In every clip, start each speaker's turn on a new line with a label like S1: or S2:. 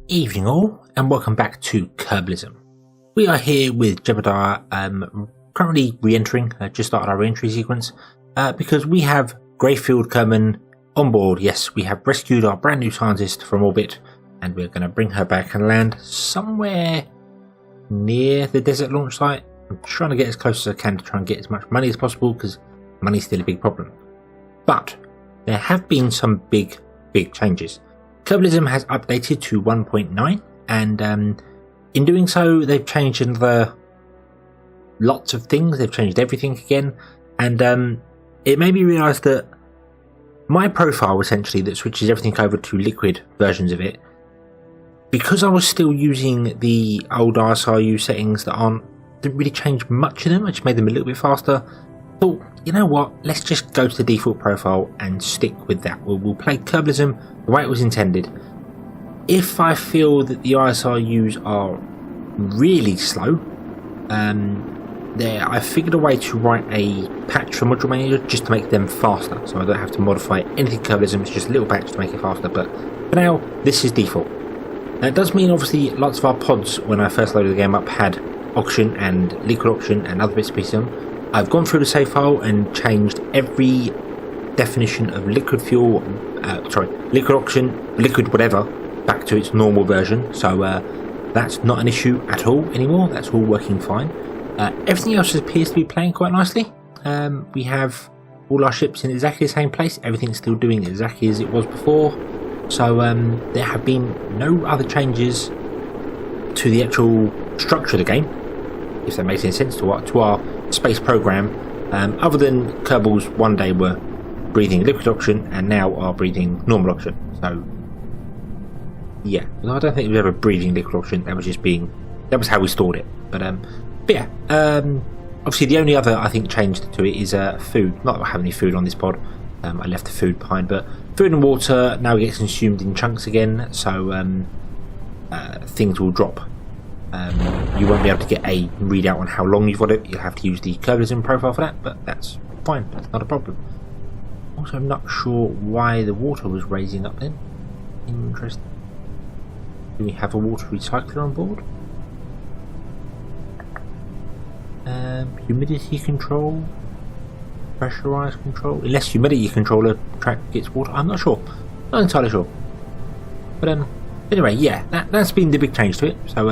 S1: Evening all, and welcome back to Kerbalism. We are here with Jebediah, currently re-entering, just started our re-entry sequence, because we have Greyfield Kerman on board. Yes, we have rescued our brand new scientist from orbit, and we're going to bring her back and land somewhere near the desert launch site. I'm trying to get as close as I can to try and get as much money as possible, because money's still a big problem. But there have been some big changes. Kerbalism has updated to 1.9, and in doing so they've changed another lots of things. They've changed everything again, and it made me realise that my profile, essentially, that switches everything over to liquid versions of it, because I was still using the old ISRU settings that didn't really change much of them. I just made them a little bit faster. Thought, you know what, let's just go to the default profile and stick with that. We'll play Kerbalism the way it was intended. If I feel that the ISRUs are really slow, I figured a way to write a patch for Module Manager just to make them faster, so I don't have to modify anything Kerbalism. It's just a little patch to make it faster, but for now this is default. Now, it does mean obviously lots of our pods, when I first loaded the game up, had oxygen and liquid oxygen and other bits and pieces on them. I've gone through the save file and changed every definition of liquid fuel, liquid oxygen, liquid whatever, back to its normal version. So that's not an issue at all anymore. That's all working fine. Everything else appears to be playing quite nicely. We have all our ships in exactly the same place. Everything's still doing exactly as it was before. So there have been no other changes to the actual structure of the game, if that makes any sense, to our space program, other than Kerbals one day were breathing liquid oxygen and now are breathing normal oxygen. So yeah, I don't think it was ever breathing liquid oxygen. That was how we stored it. But yeah, obviously the only other I think change to it is food. Not that I have any food on this pod. I left the food behind, but food and water now gets consumed in chunks again, so things will drop. You won't be able to get a readout on how long you've got it. You'll have to use the Kerbalism profile for that, but that's fine. That's not a problem. Also, I'm not sure why the water was raising up then. Interesting. Do we have a water recycler on board? Humidity control, pressurized control. Unless humidity controller track gets water, I'm not sure. Not entirely sure. But anyway, yeah, that's been the big change to it. So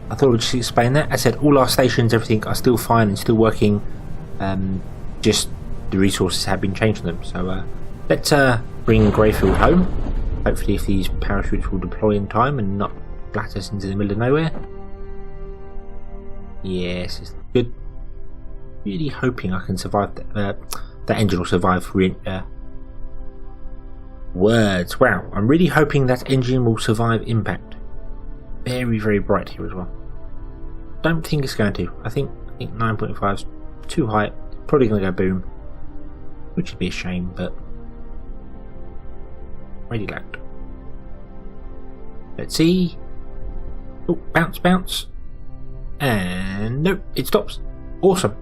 S1: I thought I'd just explain that. I said all our stations, everything are still fine and still working. Just the resources have been changed on them. So let's bring Greyfield home. Hopefully, if these parachutes will deploy in time and not flat us into the middle of nowhere. Yes, it's good. Really hoping I can survive that. That engine will survive. Words. Wow, I'm really hoping that engine will survive impact. Very bright here as well. Don't think it's going to. I think 9.5 is too high. Probably going to go boom, which would be a shame, but ready lagged. Let's see. Oh, bounce, and nope, it stops. Awesome.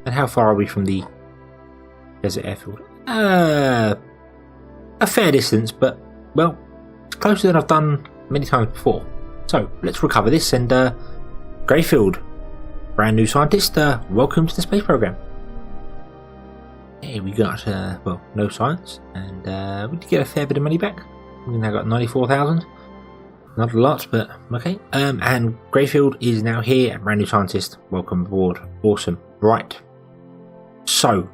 S1: And how far are we from the desert airfield? A fair distance, but well, it's closer than I've done many times before. So let's recover this, and Greyfield, brand new scientist, welcome to the space program. Hey, we got well, no science, and we did get a fair bit of money back. We now got 94,000. Not a lot, but okay. And Greyfield is now here, brand new scientist. Welcome aboard. Awesome. Right. So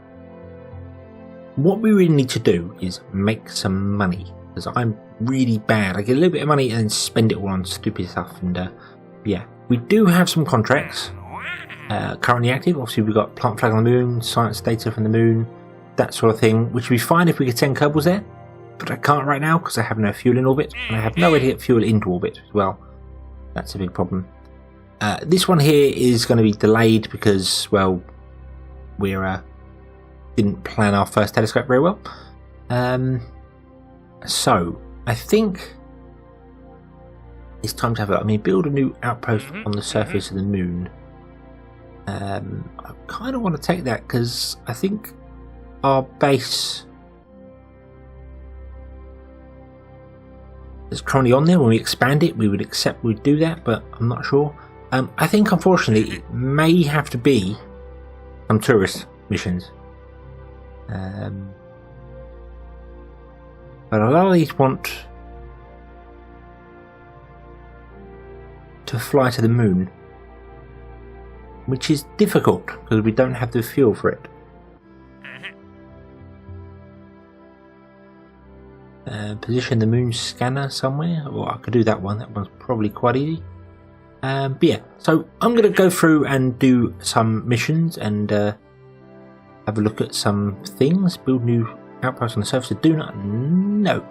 S1: what we really need to do is make some money, because I'm really bad. I get a little bit of money and then spend it all on stupid stuff, and yeah, we do have some contracts currently active. Obviously we've got plant flag on the moon, science data from the moon, that sort of thing, which would be fine if we could send Kerbals there, but I can't right now because I have no fuel in orbit, and I have no way to get fuel into orbit as well. That's a big problem. This one here is going to be delayed because, well, we're didn't plan our first telescope very well. So I think it's time to have build a new outpost on the surface of the moon. I kind of want to take that because I think our base that's currently on there. When we expand it, we would accept we'd do that, but I'm not sure. I think unfortunately it may have to be some tourist missions. But a lot of these want to fly to the moon, which is difficult because we don't have the fuel for it. Position the moon scanner somewhere. Well, I could do that one. That one's probably quite easy. But yeah, so I'm going to go through and do some missions and have a look at some things. Build new outposts on the surface. I do not know.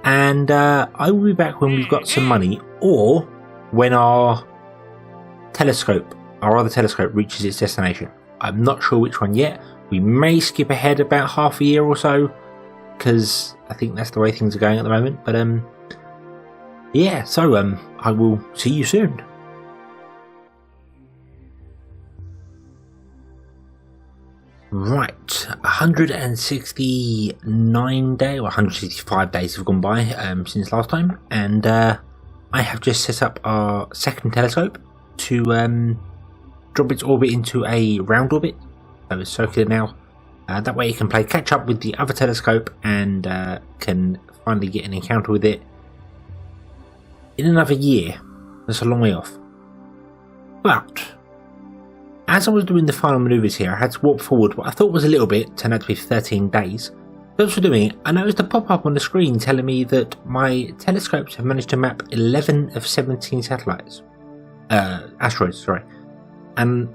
S1: And I will be back when we've got some money, or when our other telescope reaches its destination. I'm not sure which one yet. We may skip ahead about half a year or so, because I think that's the way things are going at the moment. But yeah, so I will see you soon. Right, 169 days, or 165 days have gone by since last time, and I have just set up our second telescope to drop its orbit into a round orbit, so it's circular now. That way it can play catch up with the other telescope and can finally get an encounter with it in another year. That's a long way off. But as I was doing the final manoeuvres here, I had to warp forward what I thought was a little bit, turned out to be 13 days. As for doing it, I noticed a pop-up on the screen telling me that my telescopes have managed to map 11 of 17 satellites. Asteroids, sorry. And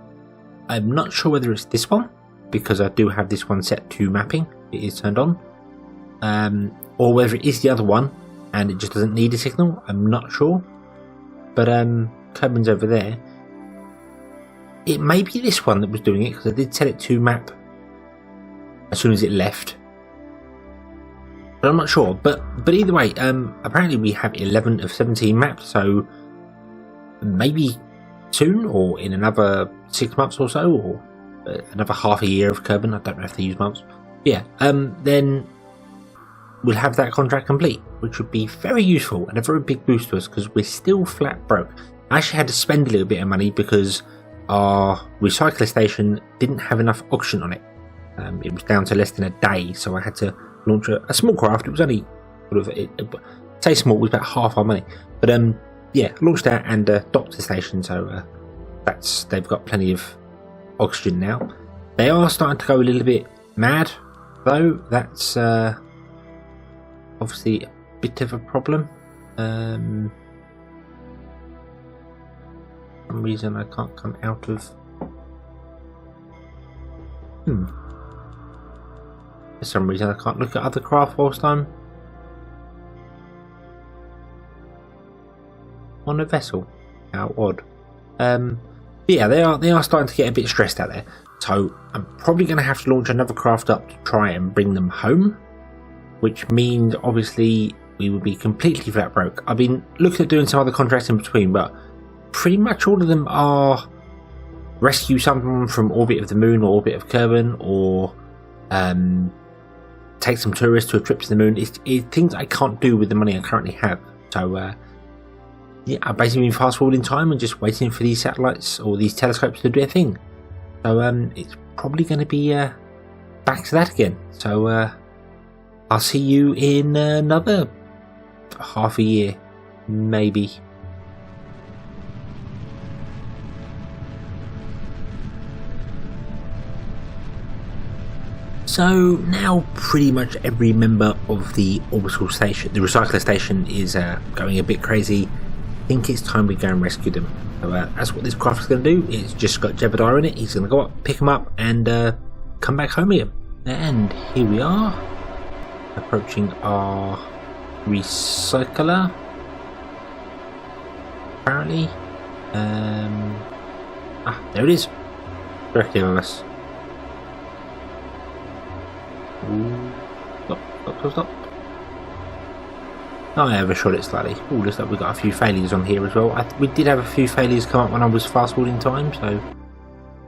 S1: I'm not sure whether it's this one, because I do have this one set to mapping, it is turned on, or whether it is the other one and it just doesn't need a signal. I'm not sure, but Kerbin's over there. It may be this one that was doing it, because I did set it to map as soon as it left, but I'm not sure. But either way, apparently we have 11 of 17 mapped, so maybe soon, or in another 6 months or so, or another half a year of Kerbin. I don't know if they use months. Yeah, then we'll have that contract complete, which would be very useful and a very big boost to us, because we're still flat broke. I actually had to spend a little bit of money because our recycler station didn't have enough oxygen on it. It was down to less than a day, so I had to launch a small craft. It was only sort of, say small, it was about half our money. But yeah, launched that and docked the station, so they've got plenty of oxygen now. They are starting to go a little bit mad, though. That's obviously a bit of a problem. For some reason I can't come out of for some reason I can't look at other craft whilst I'm on a vessel. How odd. Yeah, they are starting to get a bit stressed out there, so I'm probably going to have to launch another craft up to try and bring them home, which means obviously we will be completely flat broke. I've been looking at doing some other contracts in between, but pretty much all of them are rescue someone from orbit of the moon or orbit of Kerbin, or take some tourists to a trip to the moon. It's things I can't do with the money I currently have, so yeah, I've basically been fast forwarding time and just waiting for these satellites or these telescopes to do their thing. So it's probably going to be back to that again. So I'll see you in another half a year, maybe. So now pretty much every member of the orbital station, the recycler station, is going a bit crazy. I think it's time we go and rescue them. So that's what this craft is going to do. It's just got Jebediah in it. He's going to go up, pick them up, and come back home again. And here we are, approaching our recycler. Apparently, there it is. Directly on us. Ooh. Stop. Oh, I overshot it slightly. Oh, looks like we've got a few failures on here as well. We did have a few failures come up when I was fast forwarding time, so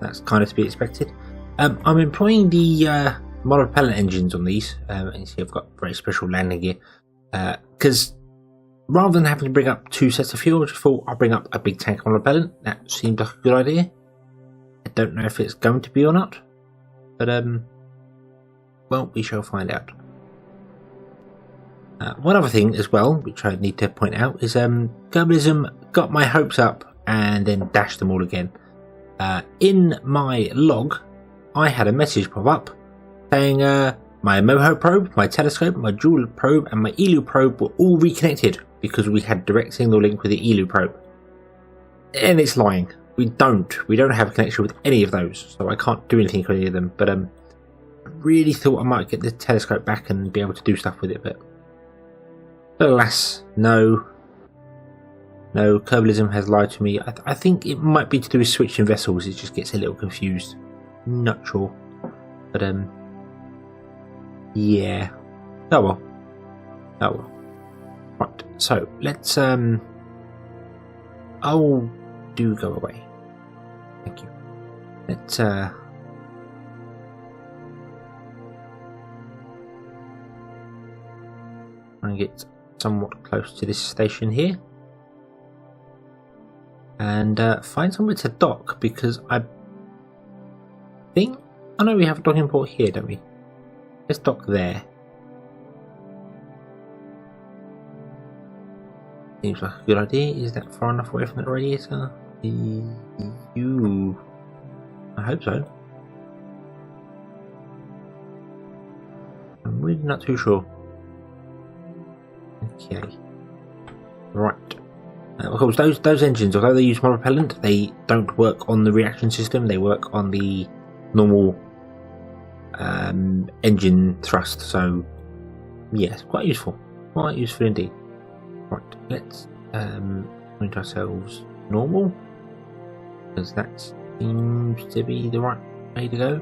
S1: that's kind of to be expected. I'm employing the monopropellant engines on these, and you see I've got very special landing gear. because rather than having to bring up 2 sets of fuel, I just thought I'd bring up a big tank on repellent. That seemed like a good idea. I don't know if it's going to be or not, but well, we shall find out. One other thing as well, which I need to point out, is Kerbalism got my hopes up and then dashed them all again. In my log, I had a message pop up saying my MOHO probe, my telescope, my dual probe and my ELU probe were all reconnected because we had direct signal link with the ELU probe. And it's lying. We don't have a connection with any of those, so I can't do anything with any of them. But I really thought I might get the telescope back and be able to do stuff with it, but alas, no. No, Kerbalism has lied to me. I think it might be to do with switching vessels. It just gets a little confused. Not sure, but yeah. Oh well. Oh well. Right. So let's oh, do go away. Thank you. Let's and get somewhat close to this station here and find somewhere to dock, because I think, oh no, we have a docking port here, don't we? Let's dock there. Seems like a good idea. Is that far enough away from the radiator? I hope so. I'm really not too sure. Okay. Right. Of course, those engines, although they use more propellant, they don't work on the reaction system. They work on the normal engine thrust. So, yes, quite useful. Quite useful indeed. Right. Let's point ourselves normal, because that seems to be the right way to go.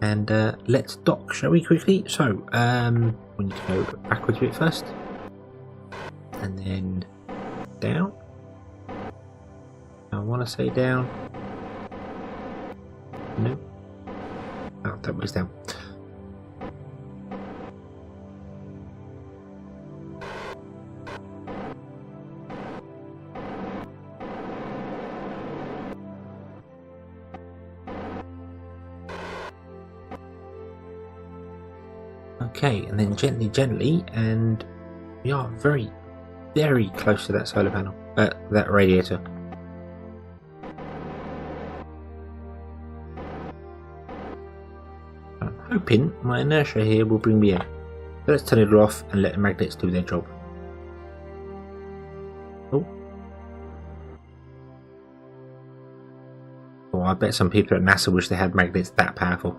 S1: And let's dock, shall we, quickly? So, we need to go backwards a bit first, and then down. I want to say down. No. Oh, that was down. Okay, and then gently, and we are very, very close to that solar panel, that radiator. I'm hoping my inertia here will bring me in. So let's turn it off and let the magnets do their job. Oh. Oh, I bet some people at NASA wish they had magnets that powerful.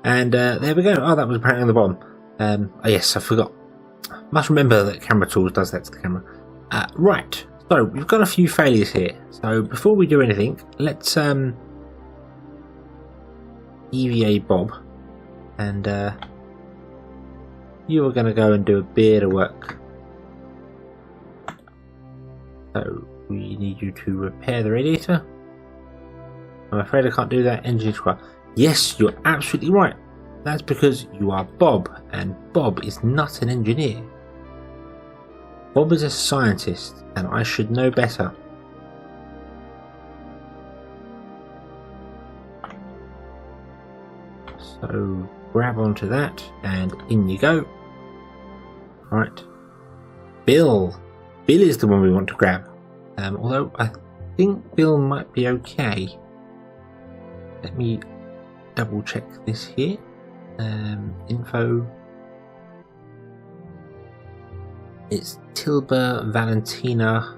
S1: And there we go. Oh, that was apparently on the bottom. Oh yes, I forgot. Must remember that Camera Tools does that to the camera. Right, so we've got a few failures here. So before we do anything, let's EVA Bob, and you are going to go and do a bit of work. So we need you to repair the radiator. I'm afraid I can't do that. Engine squad. Yes, you're absolutely right. That's because you are Bob, and Bob is not an engineer. Bob is a scientist, and I should know better. So grab onto that, and in you go. Right. Bill. Bill is the one we want to grab. Although I think Bill might be okay. Let me double check this here. Info. It's Tilba Valentina.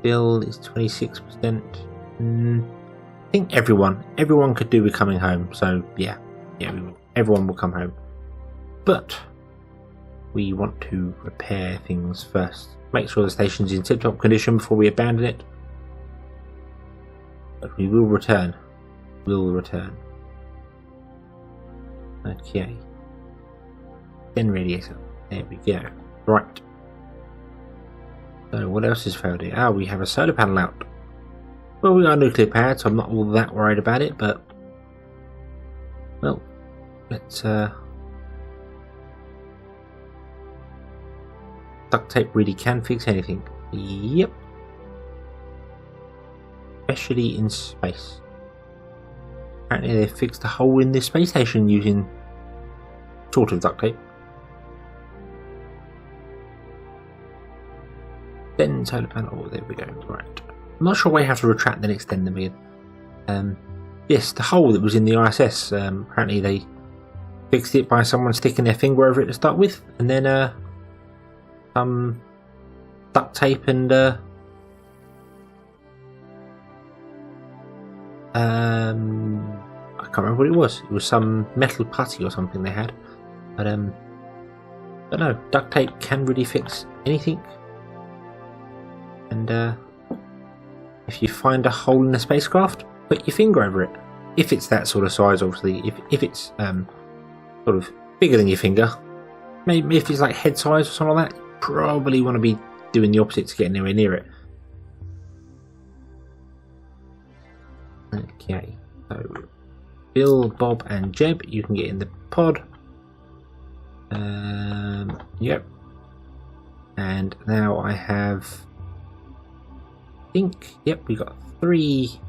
S1: Bill is 26%. I think everyone could do with coming home. So yeah, everyone will come home. But we want to repair things first. Make sure the station's in tip-top condition before we abandon it. But we will return. We'll return. Okay. Then radiator. There we go. Right. So what else is failed here? Ah, we have a solar panel out. Well, we are nuclear powered, so I'm not all that worried about it, but well, let's duct tape really can fix anything. Yep. Especially in space. Apparently they fixed a hole in the space station using sort of duct tape. Then solar panel, oh, there we go, right. I'm not sure why you have to retract then extend them again. Yes, the hole that was in the ISS, apparently they fixed it by someone sticking their finger over it to start with, and then some duct tape and I can't remember what it was. It was some metal putty or something they had, but no, duct tape can really fix anything. And if you find a hole in a spacecraft, put your finger over it. If it's that sort of size, obviously. If it's sort of bigger than your finger, maybe if it's like head size or something like that, you probably want to be doing the opposite to get anywhere near it. Okay, so Bill, Bob, and Jeb, you can get in the pod. Yep. And now I have. I think, yep, we got 3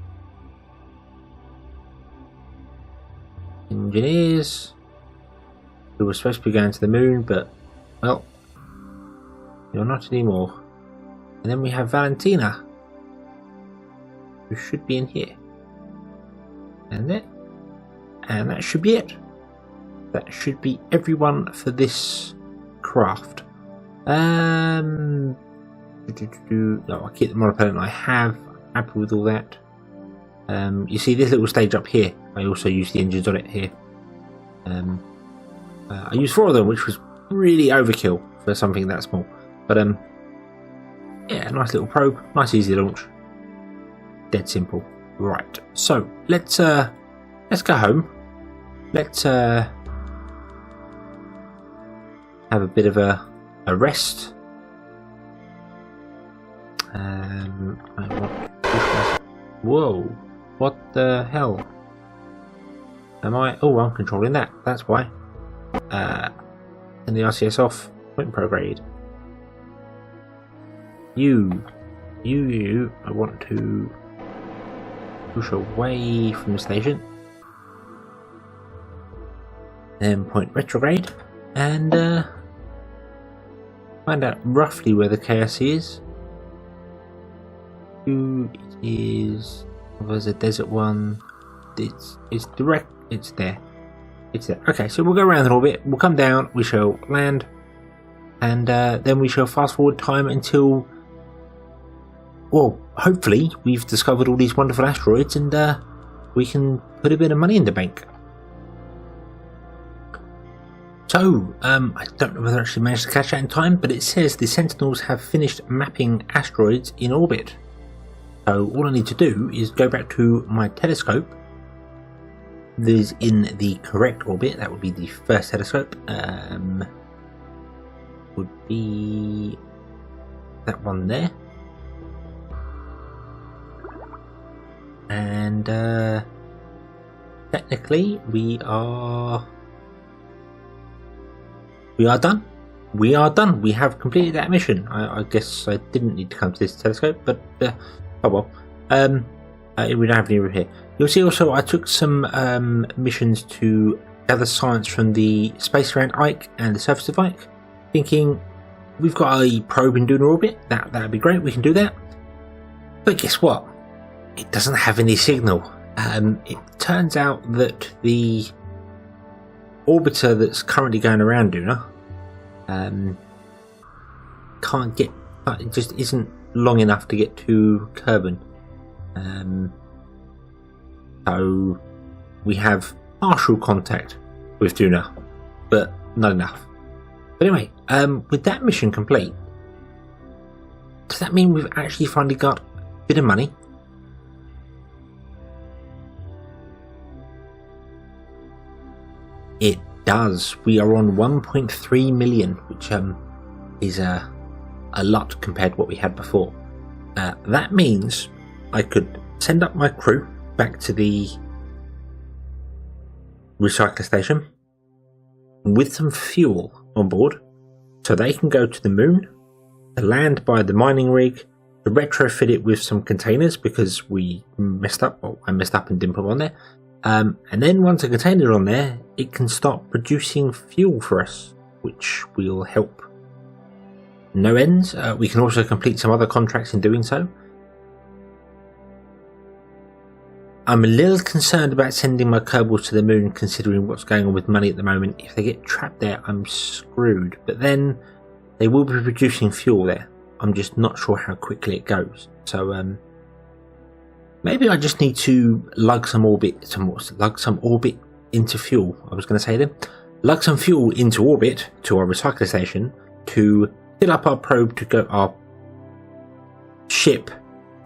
S1: engineers who were supposed to be going to the moon, but, well, you're not anymore. And then we have Valentina, who should be in here. And that should be it. That should be everyone for this craft. No, I keep the monopellet I have. I'm happy with all that. You see this little stage up here, I also use the engines on it here. I used 4 of them, which was really overkill for something that small. But yeah, nice little probe, nice easy launch. Dead simple. Right, so let's go home. Let's have a bit of a rest. Whoa, what the hell? Am I? Oh, I'm controlling that. That's why. And the RCS off. Point prograde. You. I want to push away from the station. Then point retrograde and find out roughly where the KSC is. It is. There's a desert one. It's direct. It's there. It's there. Okay, so we'll go around a little bit. We'll come down. We shall land, and then we shall fast forward time until. Well, hopefully we've discovered all these wonderful asteroids, and we can put a bit of money in the bank. So, I don't know whether I actually managed to catch that in time, but it says the Sentinels have finished mapping asteroids in orbit. So all I need to do is go back to my telescope that is in the correct orbit. That would be the first telescope. Would be that one there. And technically we are done. We are done. We have completed that mission. I guess I didn't need to come to this telescope, but oh well. We don't have any room here. You'll see also I took some missions to gather science from the space around Ike and the surface of Ike, thinking we've got a probe in lunar orbit. That'd be great. We can do that. But guess what? It doesn't have any signal. It turns out that the orbiter that's currently going around Luna can't get. It just isn't long enough to get to Kerbin. So we have partial contact with Duna, but not enough. But anyway, with that mission complete, does that mean we've actually finally got a bit of money? It does. We are on 1.3 million, which is a lot compared to what we had before. That means I could send up my crew back to the recycler station with some fuel on board so they can go to the moon to land by the mining rig, to retrofit it with some containers because we messed up. Well, I messed up and didn't put them on there. And then once a container's on there, it can start producing fuel for us, which will help no ends. We can also complete some other contracts in doing so. I'm a little concerned about sending my Kerbals to the moon, considering what's going on with money at the moment. If they get trapped there, I'm screwed. But then they will be producing fuel there. I'm just not sure how quickly it goes. So maybe I just need to lug some orbit into fuel. I was going to say then, lug some fuel into orbit to our recycling station to fill up our probe to go our ship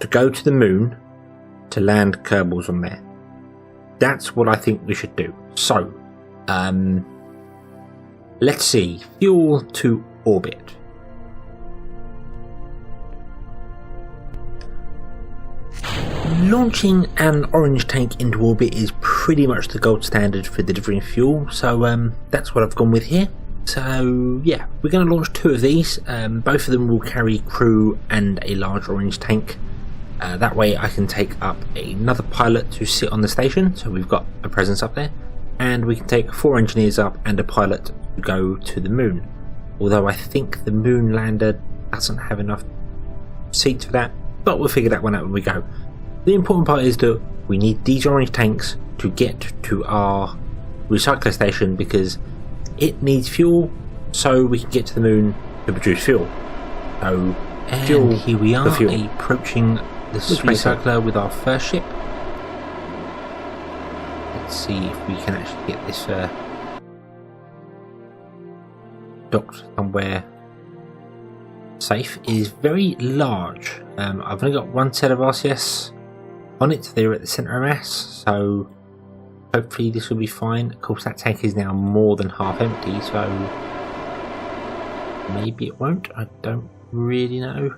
S1: to go to the moon to land Kerbals on there. That's what I think we should do. So, let's see. Fuel to orbit. Launching an orange tank into orbit is pretty much the gold standard for delivering fuel, so that's what I've gone with here. So yeah, we're going to launch 2 of these. Both of them will carry crew and a large orange tank. That way I can take up another pilot to sit on the station, so we've got a presence up there, and we can take 4 engineers up and a pilot to go to the moon. Although I think the moon lander doesn't have enough seats for that, but we'll figure that one out when we go. The important part is that we need these orange tanks to get to our recycler station because it needs fuel so we can get to the moon to produce fuel. So, and fuel, here we are approaching the recycler with our first ship. Let's see if we can actually get this docked somewhere safe. It is very large. I've only got 1 set of RCS on it. They're at the centre of mass, so hopefully this will be fine. Of course, that tank is now more than half empty, so maybe it won't. I don't really know.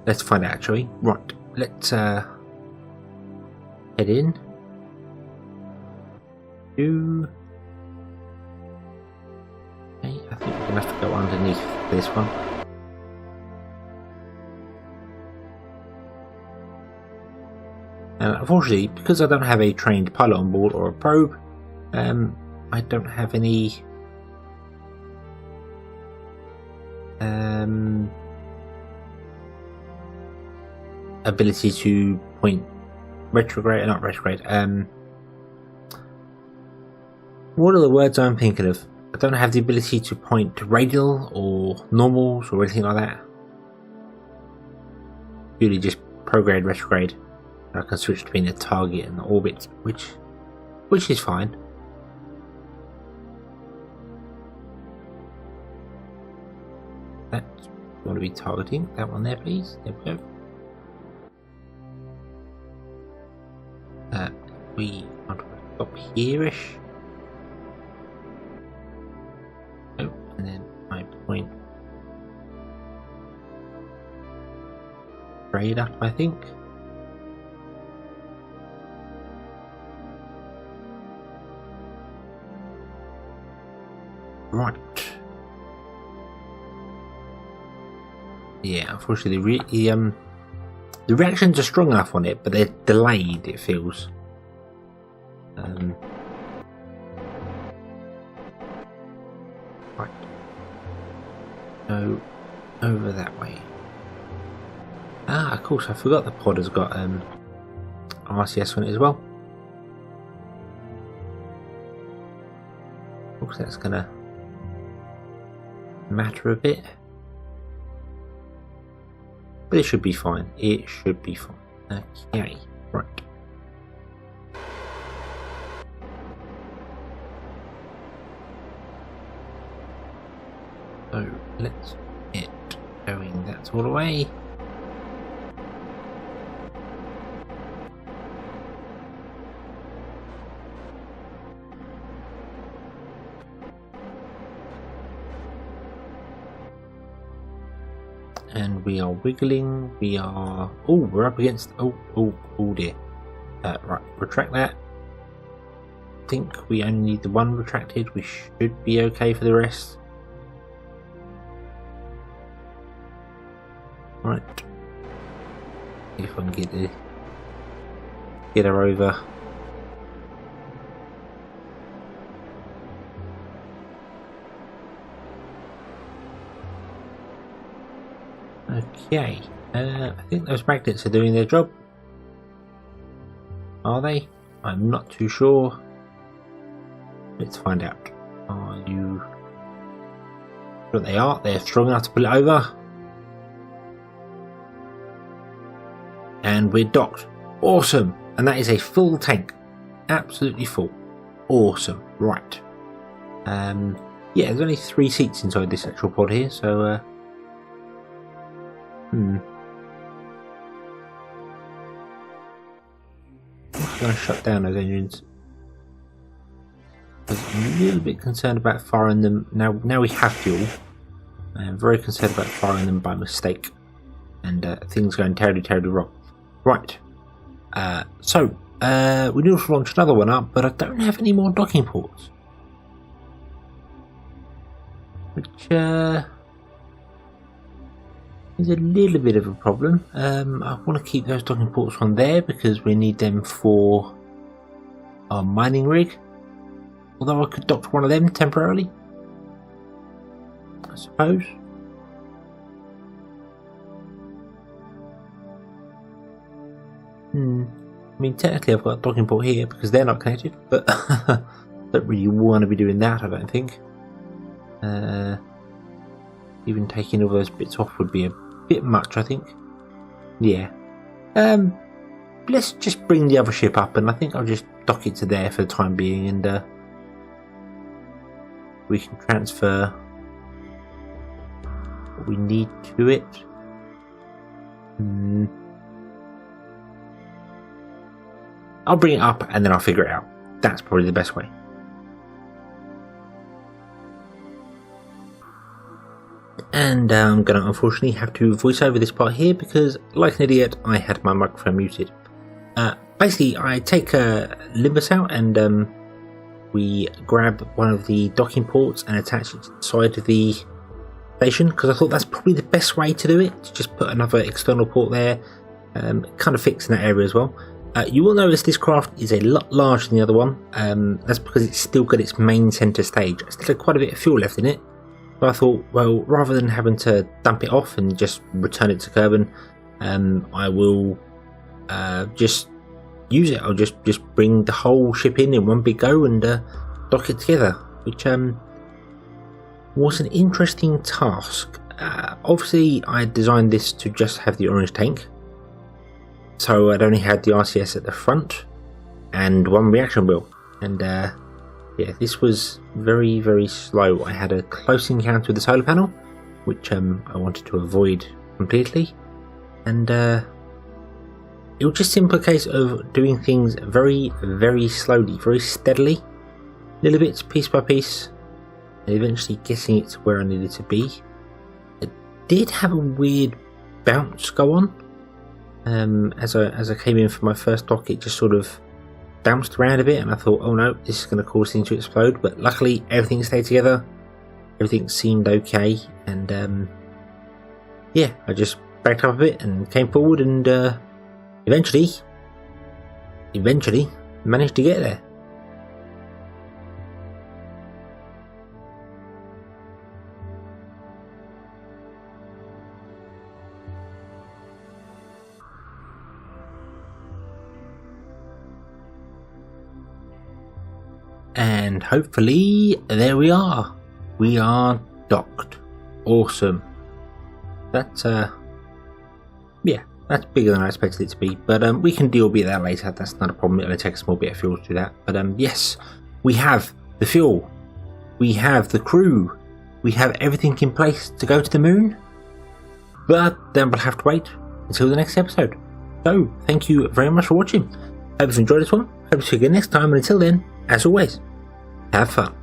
S1: Let's find out actually. Right, let's head in. Okay, I think we're gonna have to go underneath this one. And unfortunately, because I don't have a trained pilot on board or a probe, I don't have any ability to point retrograde, not retrograde. What are the words I'm thinking of? I don't have the ability to point radial or normals or anything like that. Purely just prograde, retrograde. I can switch between the target and the orbit, which is fine. That's going to be targeting that one there, please. There we go. We want to stop here-ish. Oh, and then I point straight up, I think. Right. Yeah, unfortunately, the reactions are strong enough on it, but they're delayed, it feels. Right. So, over that way. Ah, of course, I forgot the pod has got RCS on it as well. Of course, that's gonna matter a bit. But it should be fine. It should be fine. Okay, right. So let's get going. That's all the way. And we are wiggling. We are. Oh, we're up against. Oh dear. Right, retract that. I think we only need the one retracted. We should be okay for the rest. Right. If I can get her over. Okay. I think those magnets are doing their job. Are they? I'm not too sure. Let's find out. Are you sure they are? They're strong enough to pull it over. And we're docked. Awesome. And that is a full tank. Absolutely full. Awesome. Right. Yeah, there's only 3 seats inside this actual pod here, so I'm going to shut down those engines. I'm a little bit concerned about firing them. Now we have fuel. I'm very concerned about firing them by mistake. And things going terribly wrong. Right. We need to launch another one up, but I don't have any more docking ports. Which is a little bit of a problem. I want to keep those docking ports on there because we need them for our mining rig. Although I could dock one of them temporarily, I suppose. I mean, technically I've got a docking port here because they're not connected, but don't really want to be doing that, I don't think. Even taking all those bits off would be a bit much, I think. Yeah. Let's just bring the other ship up, and I think I'll just dock it to there for the time being, and we can transfer what we need to it. I'll bring it up and then I'll figure it out. That's probably the best way. And I'm going to unfortunately have to voice over this part here because, like an idiot, I had my microphone muted. Basically, I take Limbus out and we grab one of the docking ports and attach it to the side of the station because I thought that's probably the best way to do it. To just put another external port there, kind of fix in that area as well. You will notice this craft is a lot larger than the other one. That's because it's still got its main centre stage. It's still got quite a bit of fuel left in it. So I thought, well, rather than having to dump it off and just return it to Kerbin, I will just use it. I'll just bring the whole ship in one big go and dock it together, which was an interesting task. Obviously, I designed this to just have the orange tank. So I'd only had the RCS at the front and one reaction wheel, and yeah, this was very slow. I had a close encounter with the solar panel, which I wanted to avoid completely, and it was just a simple case of doing things very slowly, very steadily, little bits, piece by piece, and eventually getting it to where I needed to be. It did have a weird bounce go on. As I came in for my first dock, it just sort of bounced around a bit, and I thought, oh no, this is going to cause things to explode. But luckily, everything stayed together. Everything seemed okay, and yeah, I just backed up a bit and came forward, and eventually managed to get there. And hopefully, there we are. We are docked. Awesome. That's yeah, that's bigger than I expected it to be. But we can deal with that later. That's not a problem. It'll take a small bit of fuel to do that. But yes, we have the fuel. We have the crew. We have everything in place to go to the moon. But then we'll have to wait until the next episode. So, thank you very much for watching. Hope you've enjoyed this one. Hope to see you again next time. And until then, as always, have fun.